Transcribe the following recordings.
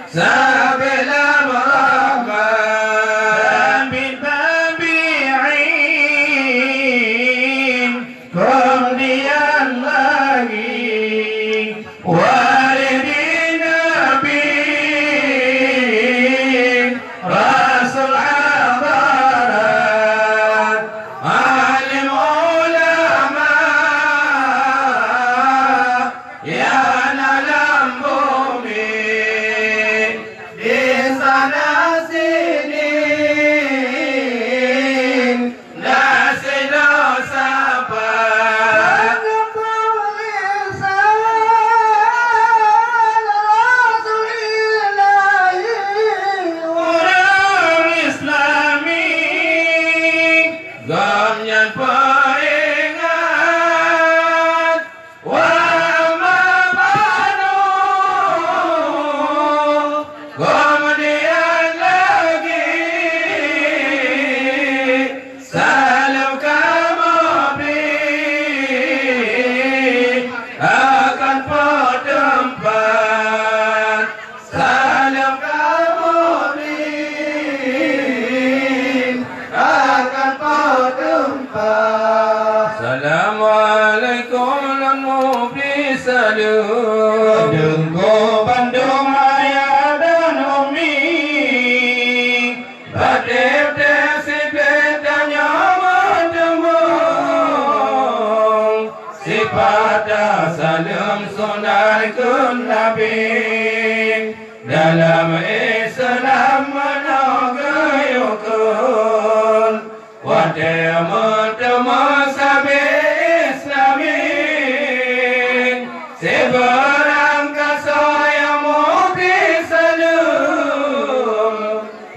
Sabilah Muhammad Tabi'in kemudian lagi walidin Nabi Rasul Hadarat alim ulama yang alam bumi di sana sini nasi dosa orang Islami gamnya peringat wa mabanu kemudian lagi salam kamu akan bertempat salam kamu akan bertempat. Assalamualaikum warahmatullahi wabarakatuh. Dengko Bandung ayah dan umi Batik desibet dan bertemu sifat salam sunaikan Nabi dalam Islam menogayukan watemu sabi Islami seberang kasaya muti salam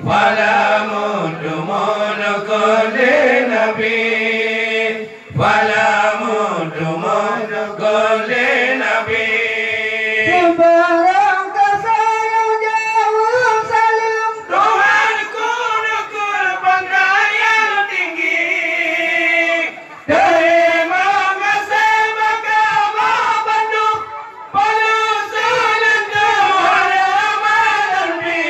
wala mudu Nabi wala mudu Nabi Sebarang kasaya jawab salam Tuhanku nukul pangkayan tinggi dari mengasih agama Bandung pada seluruh ramadan bi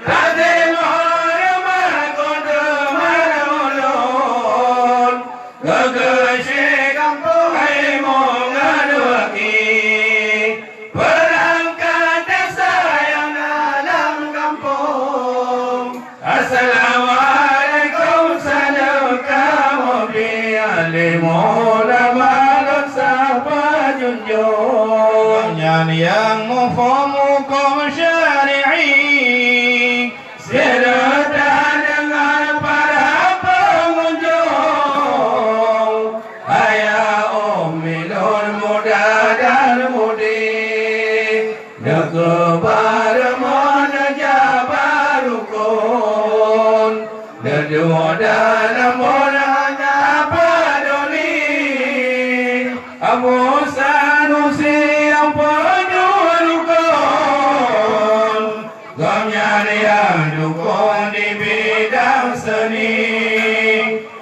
Raden hormat kondeman ulun gegesi kampung haimong aduaki berangkat desa yang dalam kampung. Assalamualaikum salam kamu bialim ulama dan sahabat junjung yang mufhum hukum syari'i serta dengan para pengunjung ayah umilun muda dan mudi nekebar menajabarukun nedua dalam orangnya peduli Abu Sanusi yang penyurukun gamnya yang dukun di bidang seni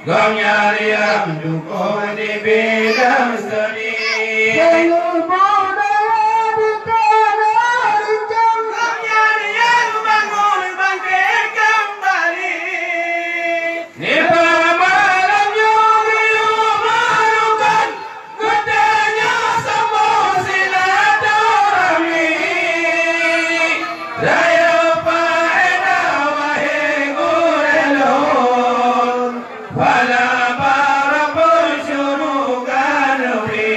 gamnya yang dukun di bidang seni jalur budaya di tanah rincang gamnya yang bangun bangkit kembali nipah malam yuk malukan gedenya semua silaturahmi raya faedah wahai gurelun pada para pensyurugan wi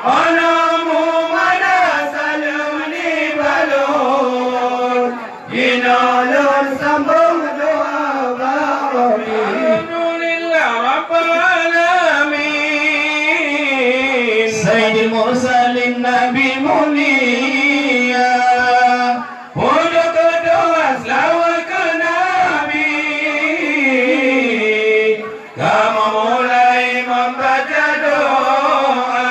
onamu mana salam di balun inolon sambung doa bawawi alhamdulillah rabbil alamin sayyidil mursalin nabi mulia untuk doa selawat ke nabi kamu mulai membaca doa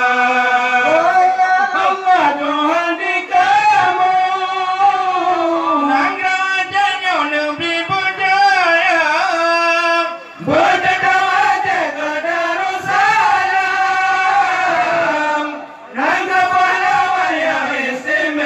Allah Tuhan di kamu nang rajanya negeri budaya berdoa jaga Darussalam nang kepala yang istimewa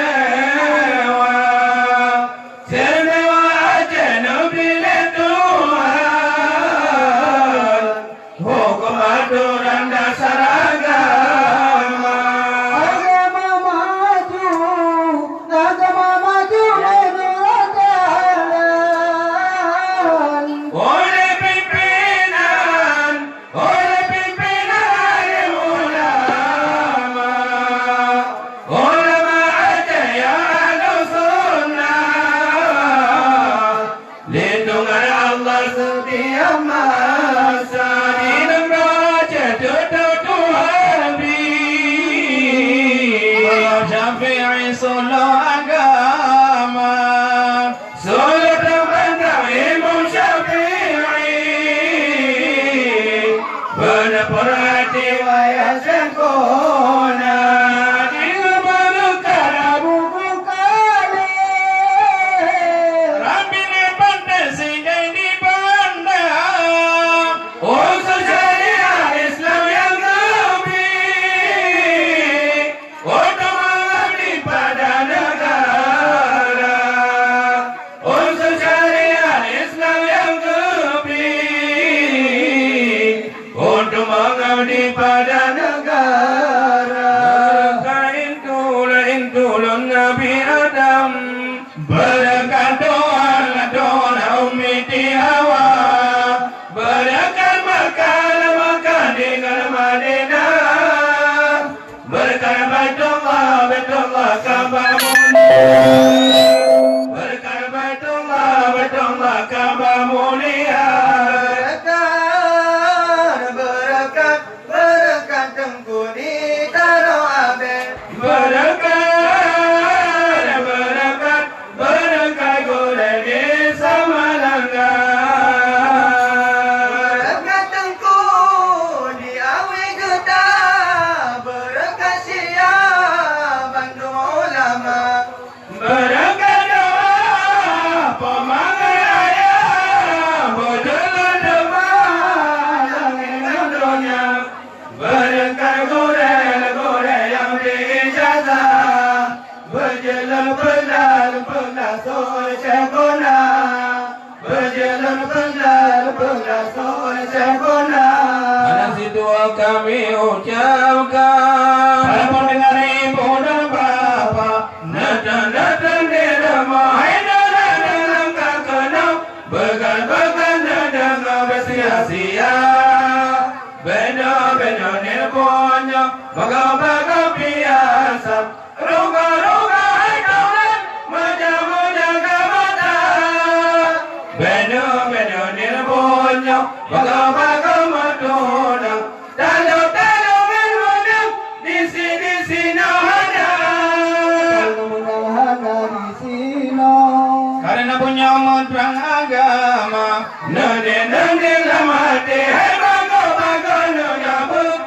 Syafi'i solo agama, solo terbentang Imam Syafi'i, benar perhati wayang sempurna. Dia berkara buku kali, Rabbina pandai singgah di bandar, usul syariah Islam yang lebih, untuk mengabdi pada negara. Usul syariah Islam yang lebih, untuk mengabdi pada negara. Kain tulun Nabi Adam, berkat doa ummiti Hawa, berkat makan dengan Madinah, berkat Baitullah Ka'bah mulia, berkat Baitullah Ka'bah mulia. Berkat Tengku di Tanah Abed. Berkat gula di Samalanga. Berkat Tengku di Awi Getah. Berkat Syia Bandung Ulama. Berkat doa pemanggaya, berjalan depan dengan dunia. Berkat gurel yang diijazah, berjalan pelan sore guna, berjalan pelan sore guna. Anak situ kami ucapkan, para pendengar ibu dan bapa, nada di rumah, hai nada dalam kakenau, begal nada bersia-sia, beno nirponya, baga biasa, roga hai kaulan, muja mata, beno nirponya, baga matuna, talo menudang, di sini ada. Karena punya mantra agama, nade lamate, hai bago nyambut,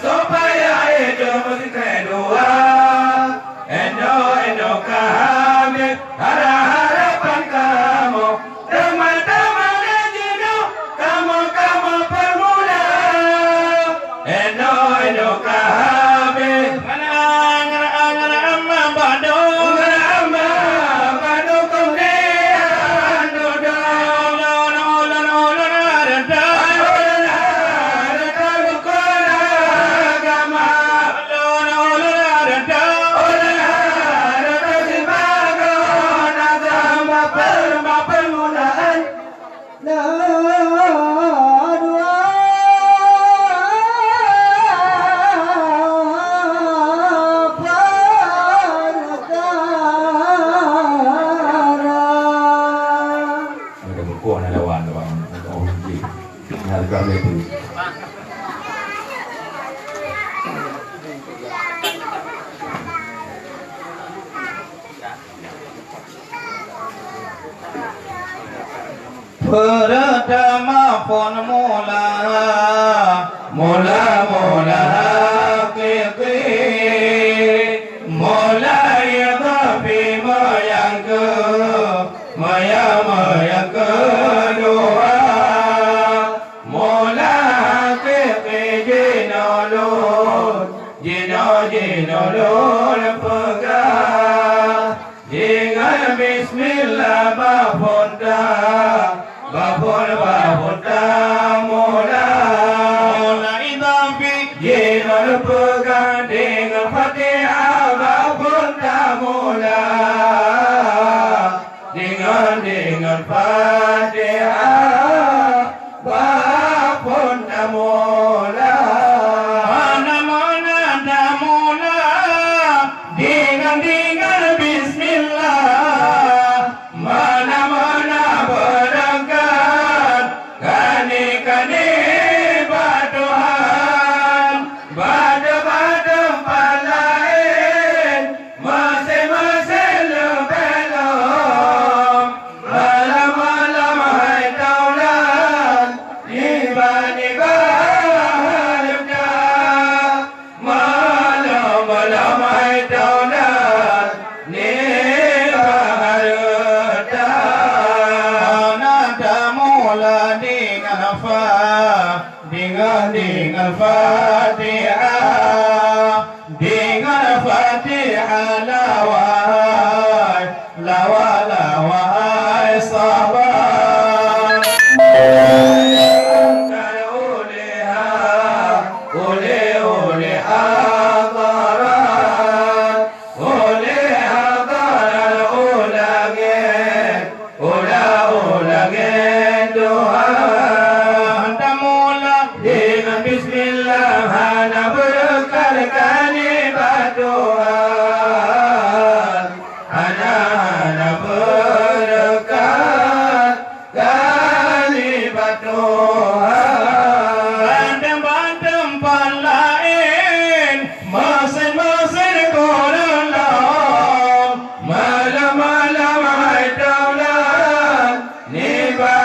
supaya hidup mesti kedua. Endo kami, harapan kamu, teman-teman jino, kamu permuda. Endo kami, angar amma bado kemudian pertama pun mula hakiki, mulai tapi yang kedua, mula hakiki jinolon pegang dengan bismillah bapunda mula idampi jinol pegang dengan fatihah bapunda mula dengan fatihah bapunda mula mula dengan bismillah mana berangkat kani batuhan badu palain lawai lawai sabar oleh hadaran ulangin doa anda mula dengan bismillah hana berkar kalimat doa hana berkar kalimat doa tempat lain mesin kolam malam hai daulat niba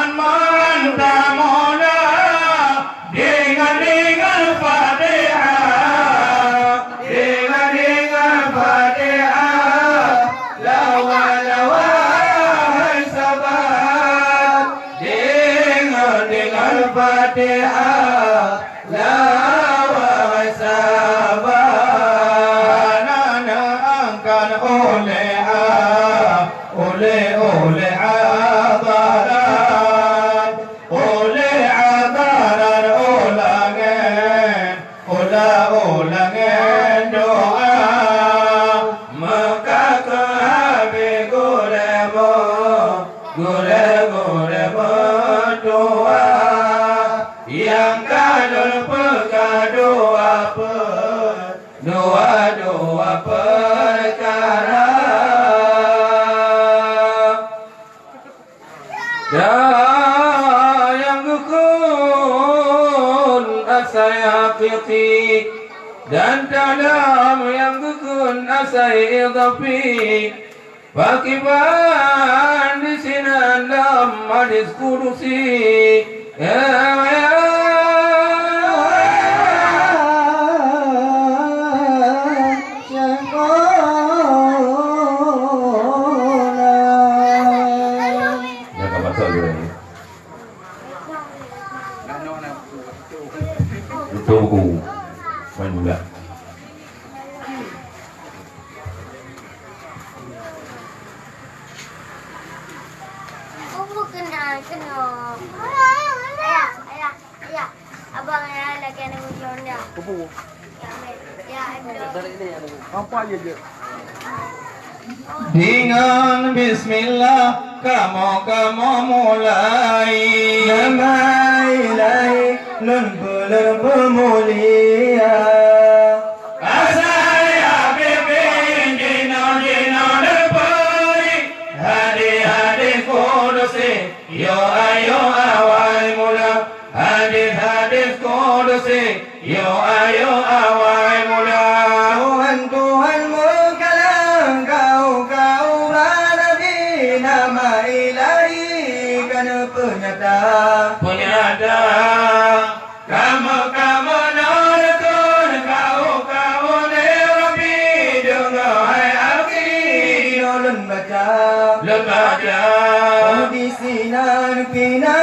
mahan tamola dengan Fatihah lawa hai sabar dengan Fatihah lawai sabar nana angkan oleh hadaran ulangin doa maka ke habis gurebo doa yang kadul doa perkara yang gukun asai hakiki dan dalam yang gukun asai idafi Pakiban di sini dalam hadis kudusi Tunggu, main mula. Kena. Ayah. Abang yang lagi ada ujian dia. Kupu. Ya, ada. Apa aja je? Dengan bismillah kamu mulai Nama ilahi lembu mulia. Asaya bibin jino lepari Hadi kudusi yo ayo awal mula Hadis kudusi yo ayo awal mula Tuhan mengkalang kau berabi nama ilahi kan penyata kamu nonton kau Rabbi dengar hai aki ulun baca lembaga di sinan pina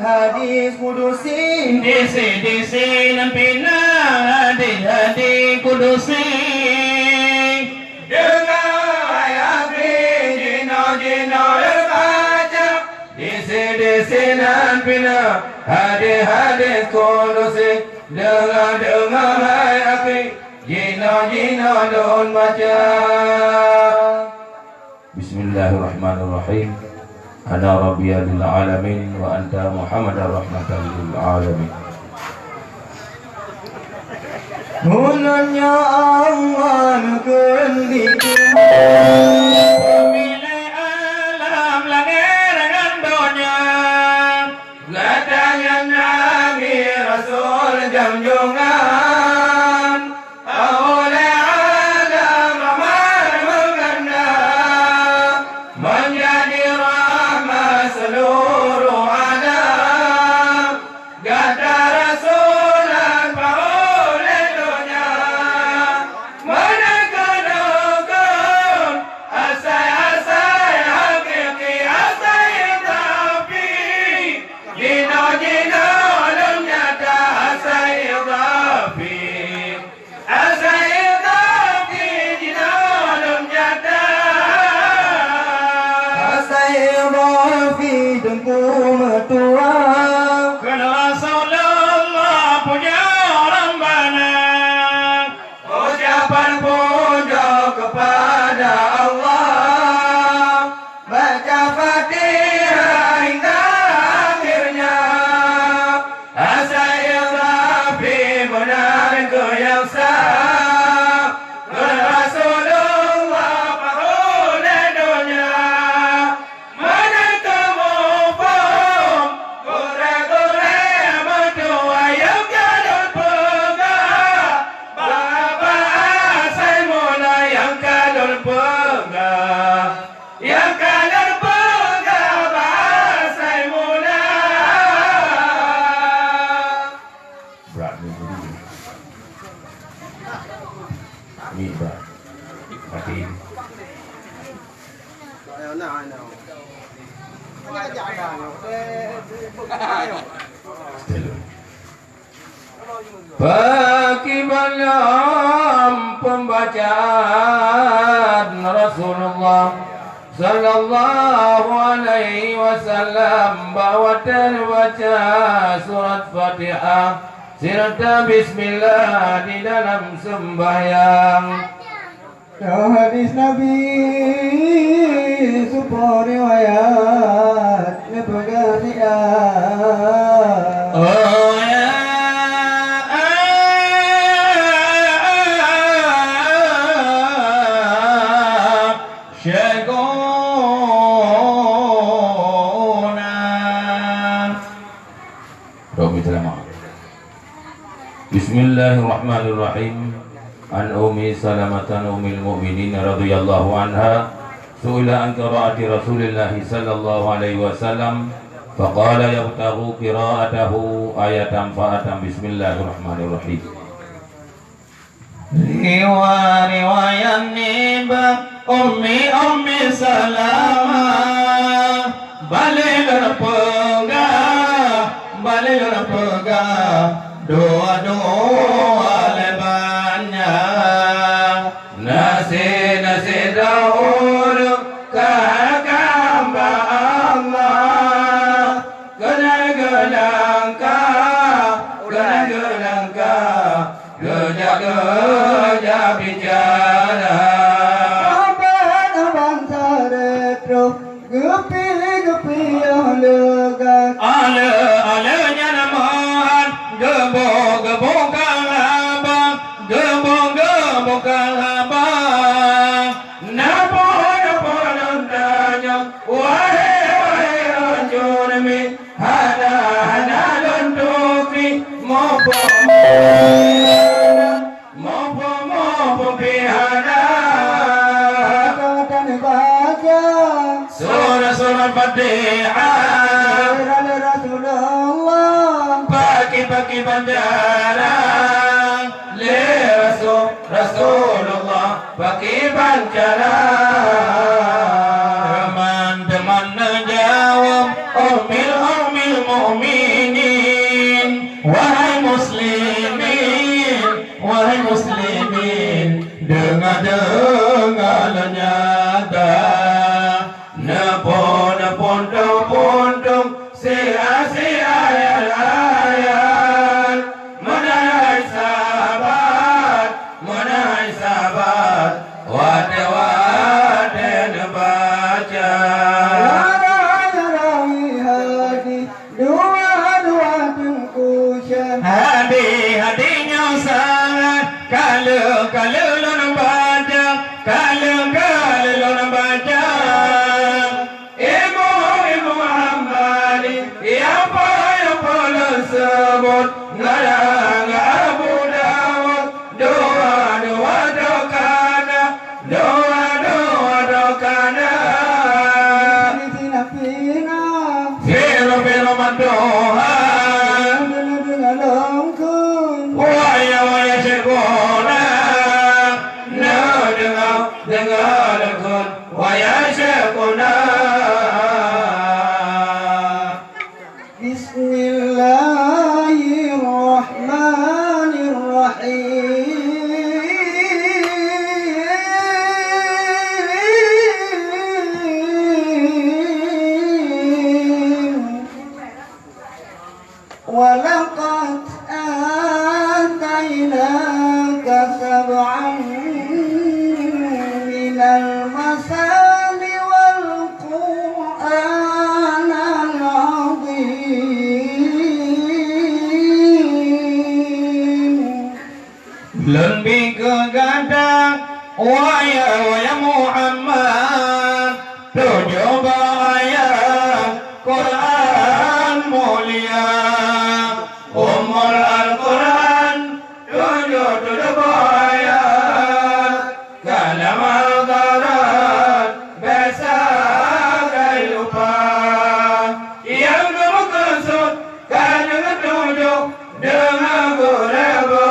hadis kudusi di sini pina hadis kudusi dengar hai aki jino lembaga di sini pina hadis kudusi dengar hai aki jino don baca Bismillahirrahmanirrahim. Ana rabbiya lil alamin wa anta Muhammadar rahmatan lil alamin. Hunanya Allah kendi Pemilik alam langit dan dunia, datangnya Nabi Rasul junjungan oleh alam ramai menganda menjadi rahmat seluruh alam. Kata Rasul oleh dunia, mana kena Miba. Mati. Ayaw na, ayaw. Ano ka dyan ka? Ayaw. Still. Bagi malam pembacaan Rasulullah Sallallahu alaihi wasallam bahawa terbaca surat Fatihah serta bismillah di dalam sembahyang. Hadis Nabi sebuah riwayat nepeganian. Oh ya Bismillahirrahmanirrahim. An Ummi Salamatan Ummil Mu'minin radhiyallahu anha su'ila an qira'ati Rasulillah sallallahu alaihi wasallam faqala yabtaghu qira'atahu ayatan fa'atan bismillahirrahmanirrahim. Riwayat niba Ummi Salamah balil pegah doa lebannya nasi dahulu kehamba Allah gelangka gejak bicara abang retro gepi lega alenya namahan gebok kalabang napa nandanya wahai anjurmi hana luntukri mopo pihana katan baca surah Fatihah Rasulullah bagi bandara le Rasulullah bagi bandara teman-teman menjawab Ummil mu'minin wahai muslimin dengar nyata nepon si ayat menai sahabat wate baca hadinya sangat kalau lon baca Ibu Muhammad apa sebut ngarang Abu Dawud doa dokana Firu mandoha waya syekuna dengar kun waya syekuna ولقد آتيناك سبعا من المثاني والقرآن العظيم lebih kegadang waya Muhammad tujuh ayat Quran mulia umur Al-Quran tujuh ayat kalam al-Quran besa gay lupa yang bermaksud kan tujuh dengan gurebo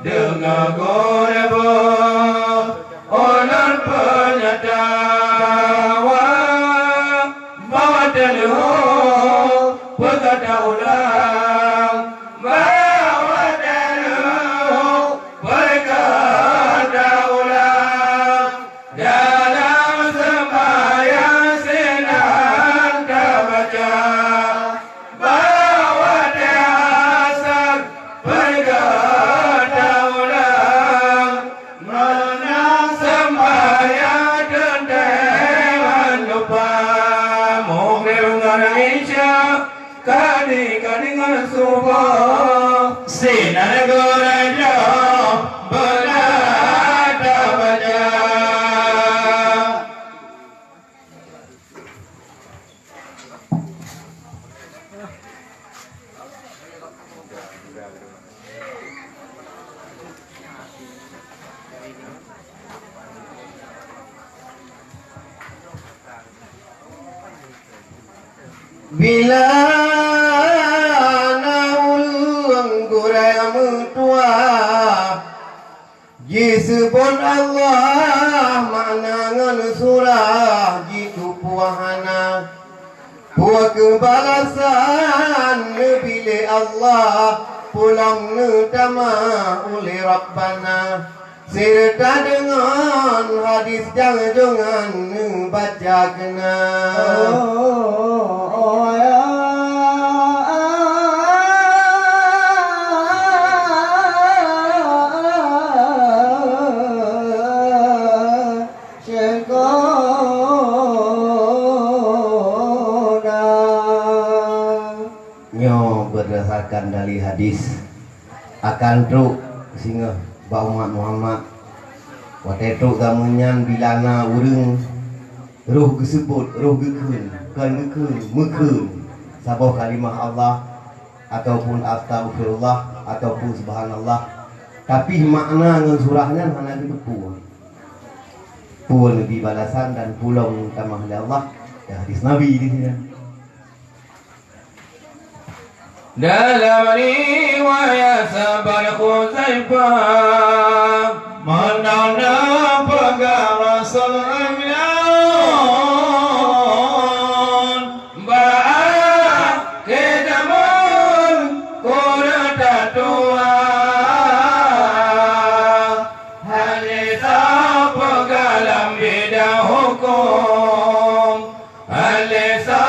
dengan berkata ulang menang sembahyang dendewan lupa mukhir dengan isya kadang subuh sinar gereja berada baca. Bila naul gurai mutua Jisupun Allah maknangan surah jitu puahana Puah kebalasan bila Allah pulang nutama oleh Rabbana serta dengan hadis jangan baca kena berdasarkan dari hadis akan truk singa ba umat Muhammad waktu truk gamunyan bilana urang roh gesebut roh gekun kan gekun mekun sabah kalimah Allah ataupun astagfirullah ataupun subhanallah tapi makna dengan surahnya hanya betul pun lebih balasan dan pulang tamah Allah ya hadis Nabi di sini. Dalam riwayat sabar Khuzaifah menanda pegang Rasul Amyan Ba'ah kedamun kurata tua Halisa pegalam bidang hukum Halisa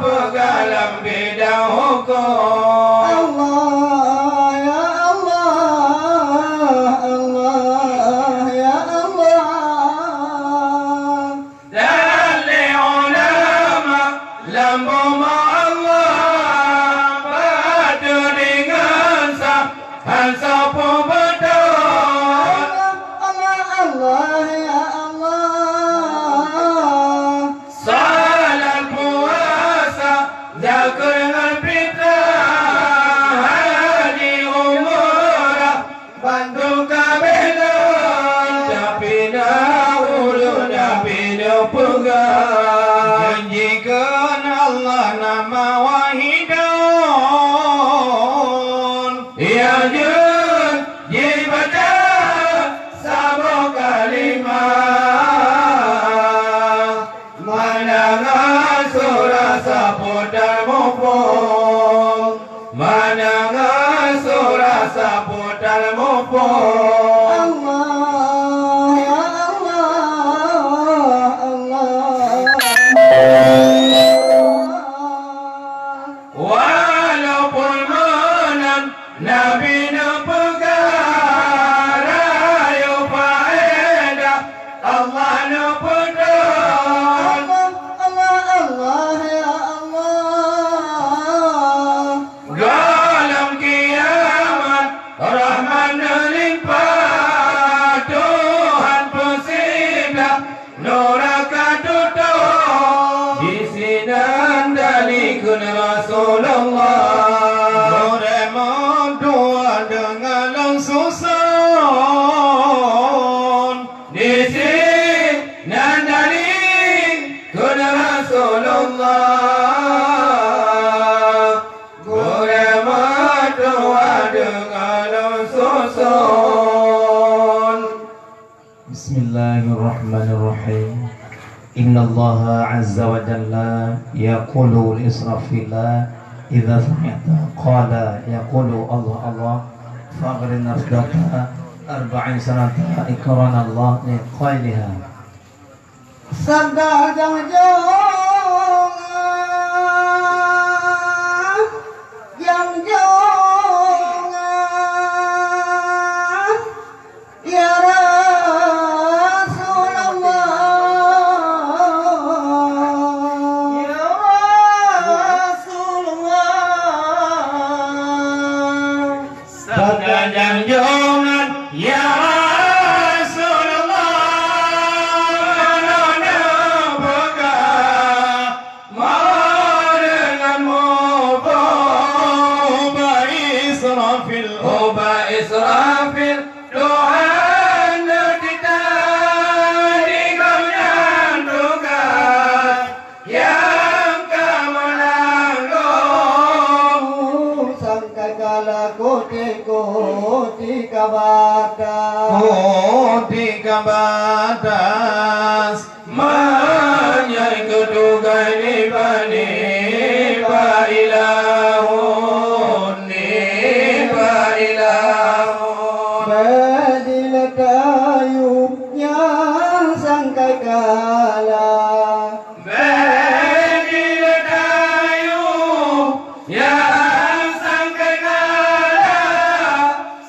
pegalam bidang hukum janjikan Allah nama wahidun ya janji baca sabuk kalimah manangan surah saputar mupung manangan surah saputar mupung Bismillahirrahmanirrahim. Innallaha azza wa jalla yaqulu li-israfillah idza sami'ta qala yaqulu Allah Allah faghrin nafdaka arba'in sanata ikran Allah li qailiha sabda yang Kajang jungan ya Rasulullah nona buka mau denganmu Uba Israfil Tuhan kita digomnya tugas yang kemenangan sangkakala koti kabatas Koti kabatas Manyai kedugai ni bani Bailahun Badil kayu yang sangkai kala Badil kayu yang sangkai kala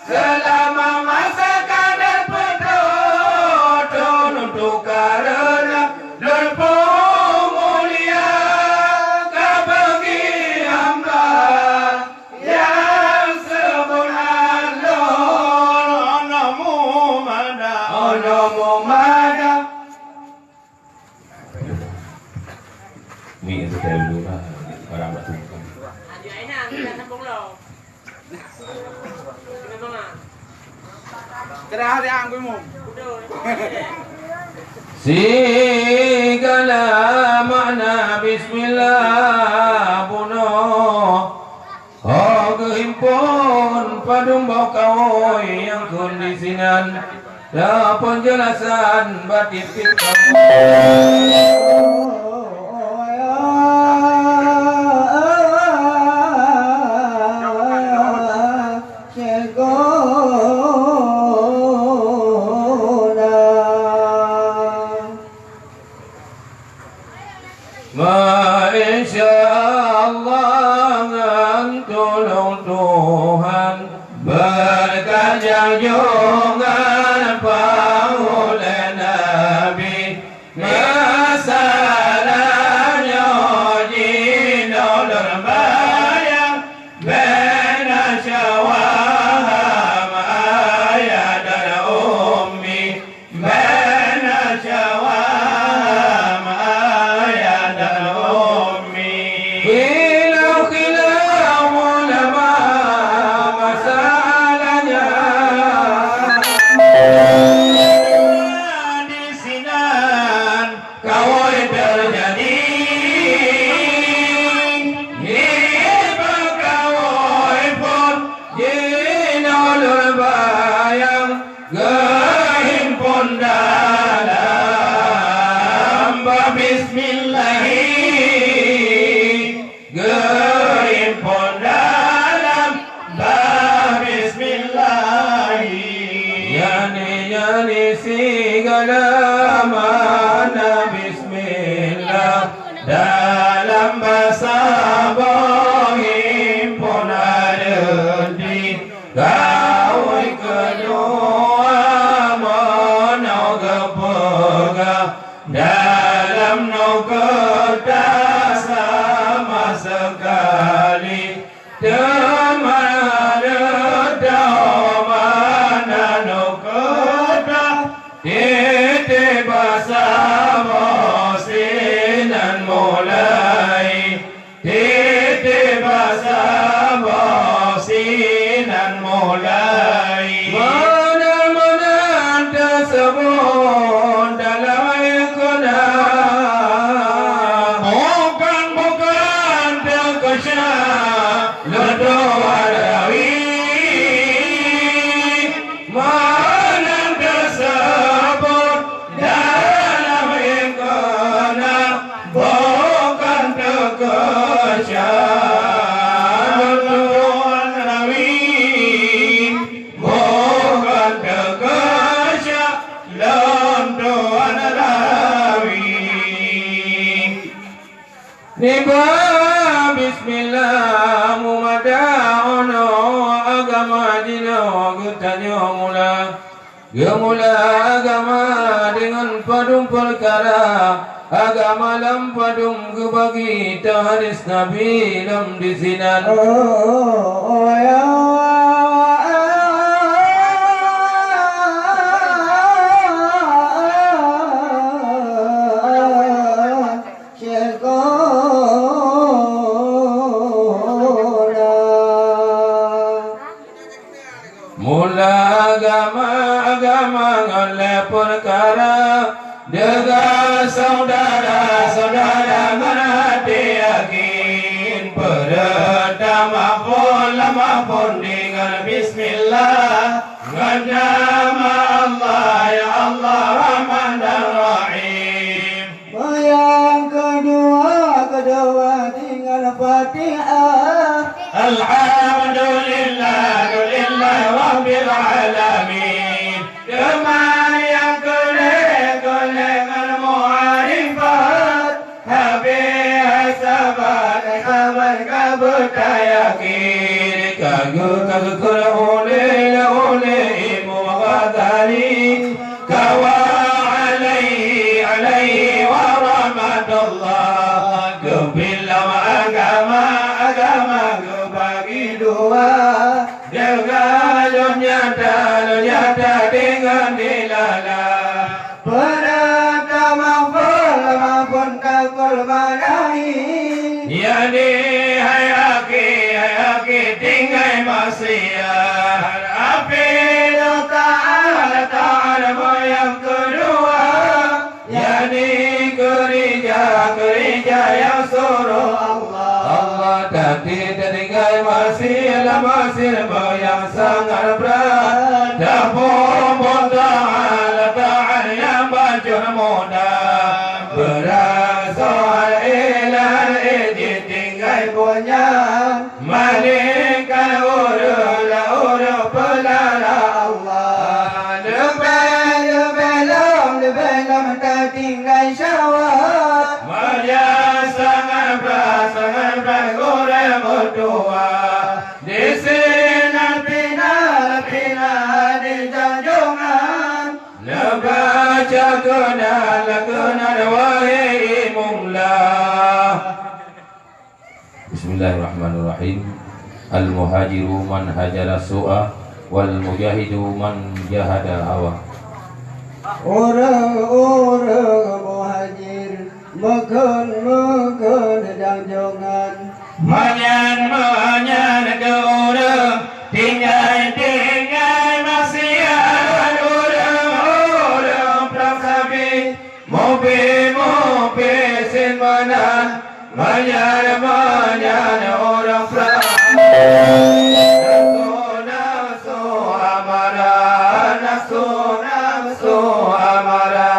Selama masa kadar petotun untuk karena lempuh mulia kau bagi hamba yang sebenarnya onomu mada Mi itu saya dulu lah orang batu Segala makna bismillah bunuh kehimpun padung bau kawoi yang kondisinan dan penjelasan batin kita insyaallah tolong Tuhan berkat junjungan oleh Nabi masalahnya jino berbayang bena syawaham ayah dan ummi bena syawaham ayah dan ummi khilaf ulama masalahnya di sinan kawai terjadi hibah kawai pun jinolul bayang kehimpun dalam bismillahi kehimpun dalam bismillahi yani segala mana bismillah dalam bahasa himpun ada di kawai kedua menogah dalam kertas sama sekali teman ada mana kertas titip sama sinan mulai titip sama sinan mulai mana-mana tersebut dalam Al-Quran bukan terkesyaf ledoa dawi mana tersebut dalam Al-Quran bukan terkesyaf ledoa dawi bukan terkesyaf ledoa dawi Niba bismillah mumada'ono agama dino getanyo mula gemula agama dengan padum perkara agama lam padum gebagi taharis nabi lam disinan agama-agama oleh perkara dengan saudara-saudara hati yakin pertama pun dengan bismillah dengan nama Allah ya Allah Rahman dan Rahim. Yang kedua dengan Fatihah. Alhamdulillah Rabbil Alamin. Yang dengan mu'arifat habis sabar kabuta yakin kagul oleh mughadali kawa alaihi wa rahmatullah kebilam agama kebagi dua dengan nyata dengan dilala Pertama pun kakul badai. Yani hayaki tinggai maksiat Afilu ta'ala yang kedua Yani kerja yang suruh Allah tadi tinggai maksiat yang sangat berat Dapur ta'ala yang bajur mudah Berasal ilah tinggai punya Malaikat urut pelala Allah Lebelum tak tinggal syawat Maria sangat berat goreng berdua Di sini pina di janjungan Lebaca kenal wahai mumlah Bismillahirrahmanirrahim. Al-muhajiru man hajara su'a wal mujahidu man jahada hawa. Orang-orang muhajir makan janjungan. Manyan ke orang tinggal maksiat orang prasabi mopi sin manan manyan orang prasabi nafsu amara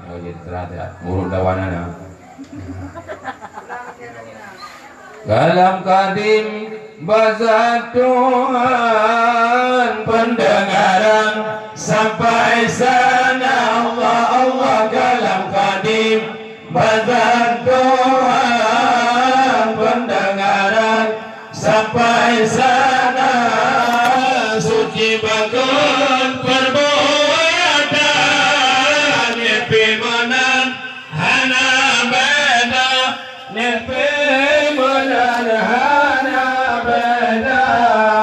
jadi terada urut dawanana Kalam kadim bazar Tuhan pendengaran sampai sana Allah kalam kadim bazar Tuhan pendengaran sampai sana suci bagus